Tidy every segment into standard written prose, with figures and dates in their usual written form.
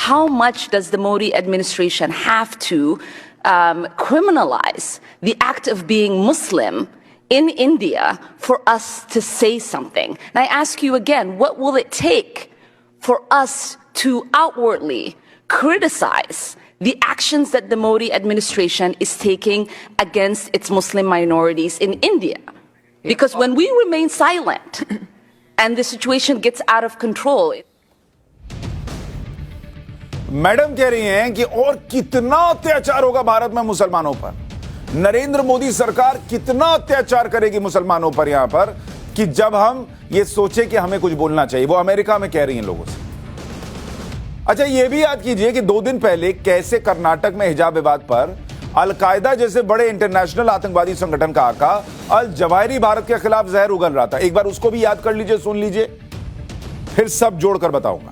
how much does the Modi administration have to criminalize the act of being Muslim in India for us to say something? And I ask you again, what will it take for us to outwardly criticize the actions that the Modi administration is taking against its Muslim minorities in India? Because when we remain silent and the situation gets out of control. Madam कह रही हैं कि और कितना अत्याचार होगा भारत में मुसलमानों पर, नरेंद्र मोदी सरकार कितना अत्याचार करेगी मुसलमानों पर यहां पर कि जब हम ये सोचे कि हमें कुछ बोलना चाहिए। वो अमेरिका में कह रही हैं लोगों से। अच्छा, ये भी याद कीजिए कि 2 दिन पहले कैसे कर्नाटक में हिजाब विवाद पर अल-कायदा जैसे बड़े इंटरनेशनल आतंकवादी संगठन का आका अल जवाहिरी भारत के खिलाफ जहर उगल रहा था। एक बार उसको भी याद कर लीजिए, सुन लीजिए, फिर सब जोड़कर बताऊंगा।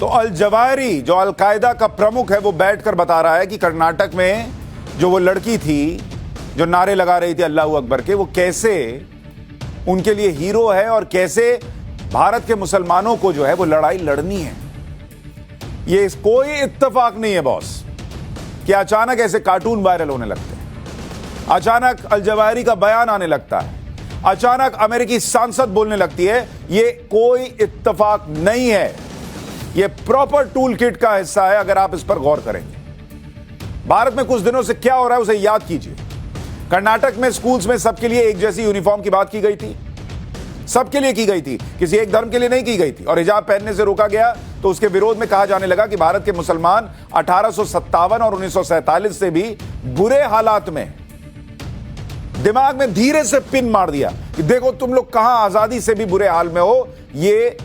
तो अल जवाहिरी जो अल-कायदा का प्रमुख है वो बैठकर बता रहा है कि कर्नाटक में जो वो लड़की थी जो नारे लगा रही थी अल्लाह अकबर के, वो कैसे उनके लिए हीरो है और कैसे भारत के मुसलमानों को जो है वो लड़ाई लड़नी है। ये कोई इत्तेफाक नहीं है बॉस कि अचानक ऐसे कार्टून वायरल होने लगते हैं, अचानक अल जवाहिरी का बयान आने लगता है, अचानक अमेरिकी सांसद बोलने लगती है। ये कोई इत्तेफाक नहीं है, ये प्रॉपर टूल किट का हिस्सा है। अगर आप इस पर गौर करेंगे, भारत में कुछ दिनों से क्या हो रहा है उसे याद कीजिए। कर्नाटक में स्कूल्स में सबके लिए एक जैसी यूनिफॉर्म की बात की गई थी, सबके लिए की गई थी, किसी एक धर्म के लिए नहीं की गई थी, और हिजाब पहनने से रोका गया तो उसके विरोध में कहा जाने लगा कि भारत के मुसलमान 1857 और 1947 से भी बुरे हालात में, दिमाग में धीरे से पिन मार दिया कि देखो तुम लोग कहां आजादी से भी बुरे हाल में हो। ये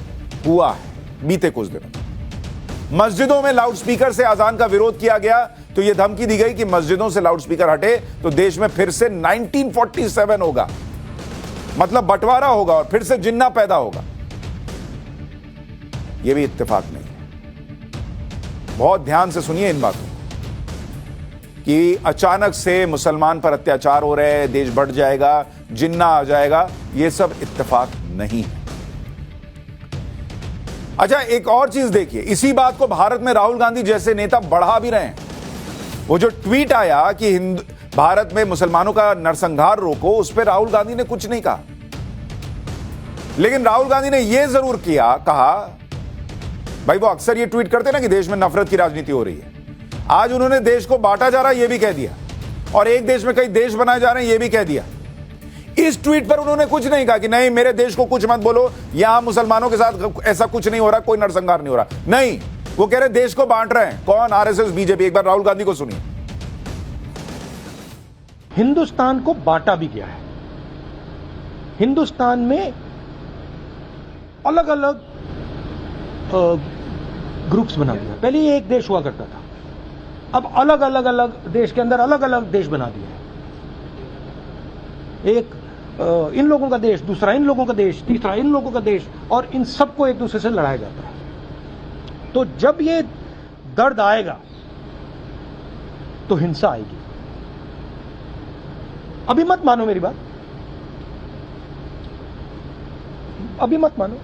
हुआ है बीते कुछ दिनों। मस्जिदों में लाउडस्पीकर से अजान का विरोध किया गया तो यह धमकी दी गई कि मस्जिदों से लाउडस्पीकर हटे तो देश में फिर से 1947 होगा, मतलब बंटवारा होगा और फिर से जिन्ना पैदा होगा। यह भी इत्तेफाक नहीं है। बहुत ध्यान से सुनिए इन बातों कि अचानक से मुसलमान पर अत्याचार हो रहे हैं, देश बढ़ जाएगा, जिन्ना आ जाएगा, यह सब इत्तेफाक नहीं है। अच्छा, एक और चीज देखिए, इसी बात को भारत में राहुल गांधी जैसे नेता बढ़ा भी रहे हैं। वो जो ट्वीट आया कि भारत में मुसलमानों का नरसंहार रोको, उस पर राहुल गांधी ने कुछ नहीं कहा, लेकिन राहुल गांधी ने यह जरूर कहा भाई, वो अक्सर ये ट्वीट करते ना कि देश में नफरत की राजनीति हो रही है। आज उन्होंने देश को बांटा जा रहा है यह भी कह दिया, और एक देश में कई देश बनाए जा रहे हैं यह भी कह दिया। इस ट्वीट पर उन्होंने कुछ नहीं कहा कि नहीं मेरे देश को कुछ मत बोलो, यहां मुसलमानों के साथ ऐसा कुछ नहीं हो रहा, कोई नरसंहार नहीं हो रहा। नहीं, वो कह रहे देश को बांट रहे हैं। कौन? RSS, BJP. एक बार राहुल गांधी को सुनिए। हिंदुस्तान को बांटा भी गया है। हिंदुस्तान में अलग अलग ग्रुप्स बना दिया। पहले ये एक देश हुआ करता था, अब अलग अलग देश के अंदर अलग अलग देश बना दिया है। एक इन लोगों का देश, दूसरा इन लोगों का देश, तीसरा इन लोगों का देश, और इन सबको एक दूसरे से लड़ाया जाता है। तो जब ये दर्द आएगा तो हिंसा आएगी। अभी मत मानो मेरी बात, अभी मत मानो,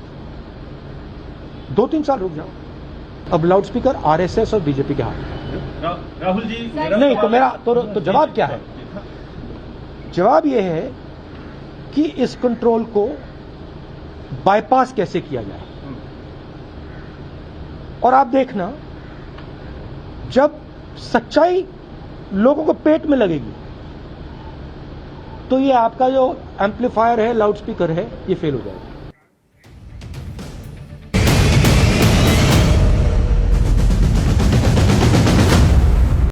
2-3 साल रुक जाओ। अब लाउडस्पीकर आरएसएस और बीजेपी के हाथ में। राहुल जी नहीं तो मेरा तो जवाब क्या है? जवाब यह है कि इस कंट्रोल को बाईपास कैसे किया जाए। और आप देखना जब सच्चाई लोगों को पेट में लगेगी तो ये आपका जो एम्पलीफायर है, लाउड स्पीकर है, ये फेल हो जाएगा।